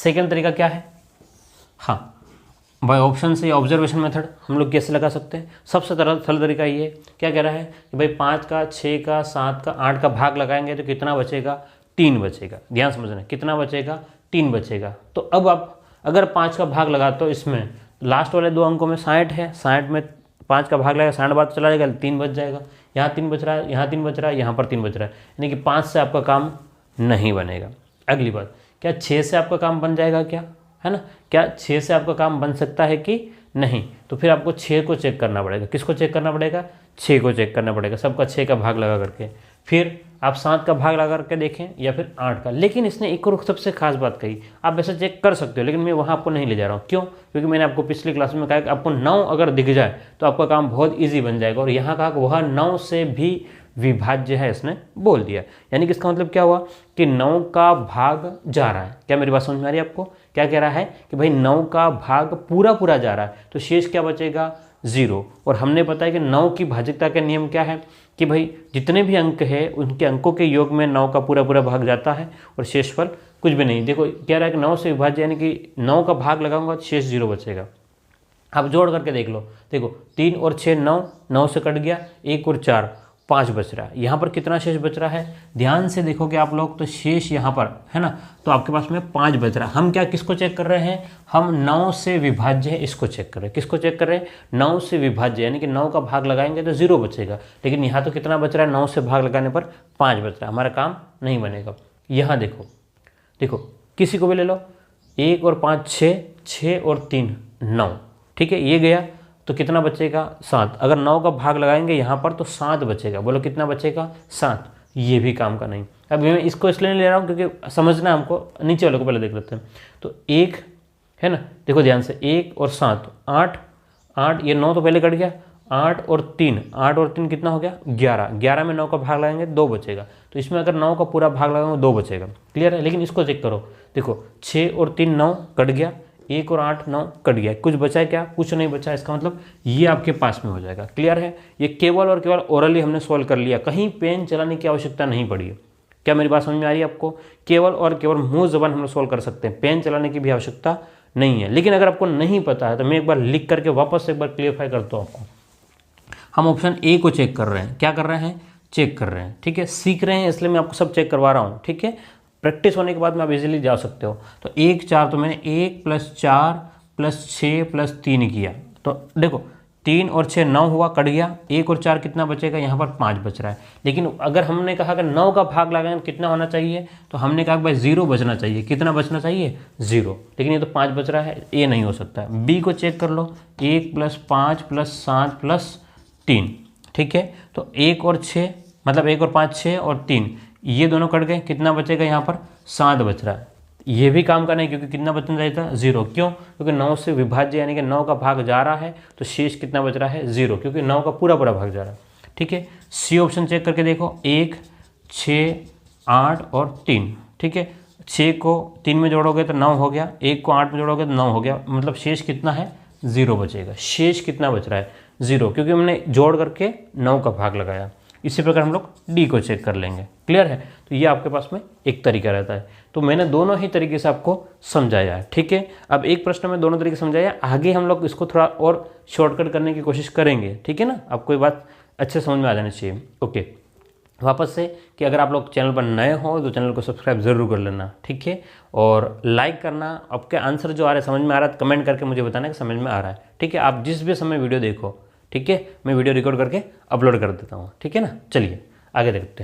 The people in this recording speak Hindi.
सेकेंड तरीका क्या है, हाँ बाय ऑप्शन से या ऑब्जर्वेशन मेथड हम लोग कैसे लगा सकते हैं। सबसे सरल तरीका ये क्या कह रहा है कि भाई 5 का 6 का 7 का 8 का भाग लगाएंगे तो कितना बचेगा, 3 बचेगा। ध्यान समझना, कितना बचेगा, 3 बचेगा। तो अब आप अगर 5 का भाग लगाते हो, इसमें लास्ट वाले 2 अंकों में 60 है, 60 में 5 का भाग लगेगा, 60 बाद चला जाएगा, 3 बच जाएगा। यहाँ 3 बच रहा है, यहाँ 3 बच रहा है, यहाँ पर 3 बच रहा है, यानी कि 5 से आपका काम नहीं बनेगा। अगली बात, क्या 6 से आपका काम बन जाएगा क्या, है ना, क्या 6 से आपका काम बन सकता है कि नहीं। तो फिर आपको 6 को चेक करना पड़ेगा। किसको चेक करना पड़ेगा, 6 को चेक करना पड़ेगा, सबका 6 का भाग लगा करके। फिर आप 7 का भाग लगा करके देखें या फिर 8 का। लेकिन इसने एक और सबसे खास बात कही, आप वैसे चेक कर सकते हो, लेकिन मैं वहाँ आपको नहीं ले जा रहा हूँ। क्यों, क्योंकि मैंने आपको पिछली क्लास में कहा कि आपको 9 अगर दिख जाए तो आपका काम बहुत ईजी बन जाएगा। और यहाँ कहा कि वह 9 से भी विभाज्य है, इसने बोल दिया। यानी कि इसका मतलब क्या हुआ कि 9 का भाग जा रहा है। क्या मेरी बात समझ में आ रही है आपको, क्या कह रहा है कि भाई 9 का भाग पूरा जा रहा है, तो शेष क्या बचेगा, 0। और हमने पता है कि 9 की भाज्यता का नियम क्या है कि भाई जितने भी अंक है उनके अंकों के योग में 9 का पूरा भाग जाता है और शेषफल कुछ भी नहीं। देखो कह रहा है कि 9 से विभाज्य, यानी कि 9 का भाग लगाऊंगा तो शेष 0 बचेगा। आप जोड़ करके देख लो, देखो 3 और 6 9, 9 से कट गया, 1 और 4 5 बच रहा है। यहाँ पर कितना शेष बच रहा है, ध्यान से देखोगे आप लोग तो शेष यहाँ पर है ना, तो आपके पास में 5 बच रहा है। हम क्या किसको चेक कर रहे हैं, हम 9 से विभाज्य है इसको चेक कर रहे हैं। किसको चेक कर रहे हैं, 9 से विभाज्य, यानी कि 9 का भाग लगाएंगे तो 0 बचेगा। लेकिन यहाँ तो कितना बच रहा है, 9 से भाग लगाने पर 5 बच रहा है, हमारा काम नहीं बनेगा। यहाँ देखो देखो किसी को भी ले लो, 1 और 5 6, 6 और 3 9, ठीक है, ये गया तो कितना बचेगा, 7। अगर 9 का भाग लगाएंगे यहाँ पर तो 7 बचेगा। बोलो कितना बचेगा, 7। ये भी काम का नहीं। अब मैं इसको इसलिए नहीं ले रहा हूँ क्योंकि समझना हमको, नीचे वाले को पहले देख लेते हैं। तो 1 है ना, देखो ध्यान से, 1 और 7 8 8, ये 9 तो पहले कट गया, 8 और 3 कितना हो गया, 11। 11 में 9 का भाग लगाएंगे 2 बचेगा। तो इसमें अगर 9 का पूरा भाग लगाएंगे 2 बचेगा। क्लियर है। लेकिन इसको चेक करो, देखो 6 और 3 9 कट गया, 1 और 8 9 कट गया, कुछ बचा है क्या, कुछ नहीं बचा। इसका मतलब ये आपके पास में हो जाएगा। क्लियर है। ये केवल और केवल ओरली हमने सॉल्व कर लिया, कहीं पेन चलाने की आवश्यकता नहीं पड़ी है। क्या मेरी बात समझ में आ रही है आपको, केवल और केवल मुंह ज़बान हम लोग सॉल्व कर सकते हैं, पेन चलाने की भी आवश्यकता नहीं है। लेकिन अगर आपको नहीं पता है तो मैं एक बार लिख करके वापस एक बार क्लियरफाई करता हूँ आपको। हम ऑप्शन ए को चेक कर रहे हैं, क्या कर रहे हैं, चेक कर रहे हैं, ठीक है, सीख रहे हैं इसलिए मैं आपको सब चेक करवा रहा हूँ, ठीक है। प्रैक्टिस होने के बाद में आप इजीली जा सकते हो। तो 1 4, तो मैंने 1 + 4 + 6 + 3 किया, तो देखो 3 और 6 9 हुआ, कट गया, 1 और 4 कितना बचेगा, यहाँ पर 5 बच रहा है। लेकिन अगर हमने कहा कि 9 का भाग लगाएं कितना होना चाहिए, तो हमने कहा कि भाई 0 बचना चाहिए। कितना बचना चाहिए, 0। लेकिन ये तो 5 बच रहा है, ये नहीं हो सकता। बी को चेक कर लो, 1 + 5 + 7 + 3, ठीक है। तो 1 और 6 मतलब 1 और 5 6 और 3, ये दोनों कट गए, कितना बचेगा, यहाँ पर 7 बच रहा है। ये भी काम का नहीं, क्योंकि कितना बचना चाहिए था, 0। क्यों, क्योंकि 9 से विभाज्य यानी कि 9 का भाग जा रहा है, तो शेष कितना बच रहा है, 0, क्योंकि 9 का पूरा भाग जा रहा है। ठीक है। सी ऑप्शन चेक करके देखो, 1 6 8 और 3, ठीक है। 6 को 3 में जोड़ोगे तो 9 हो गया, 1 को 8 में जोड़ोगे तो 9 हो गया, मतलब शेष कितना है, 0 बचेगा। शेष कितना बच रहा है, 0, क्योंकि हमने जोड़ करके 9 का भाग लगाया। इसी प्रकार हम लोग डी को चेक कर लेंगे। क्लियर है। तो ये आपके पास में एक तरीका रहता है। तो मैंने दोनों ही तरीके से आपको समझाया है, ठीक है। अब एक प्रश्न में दोनों तरीके समझाया, आगे हम लोग इसको थोड़ा और शॉर्टकट करने की कोशिश करेंगे, ठीक है ना। आपको ये बात अच्छे समझ में आ जानी चाहिए। ओके, वापस से कि अगर आप लोग चैनल पर नए हो तो चैनल को सब्सक्राइब जरूर कर लेना, ठीक है। और लाइक करना, आपके आंसर जो आ रहे हैं समझ में आ रहा है तो कमेंट करके मुझे बताना कि समझ में आ रहा है, ठीक है। आप जिस भी समय वीडियो देखो, ठीक है, मैं वीडियो रिकॉर्ड करके अपलोड कर देता हूँ, ठीक है ना। चलिए आगे देखते हैं।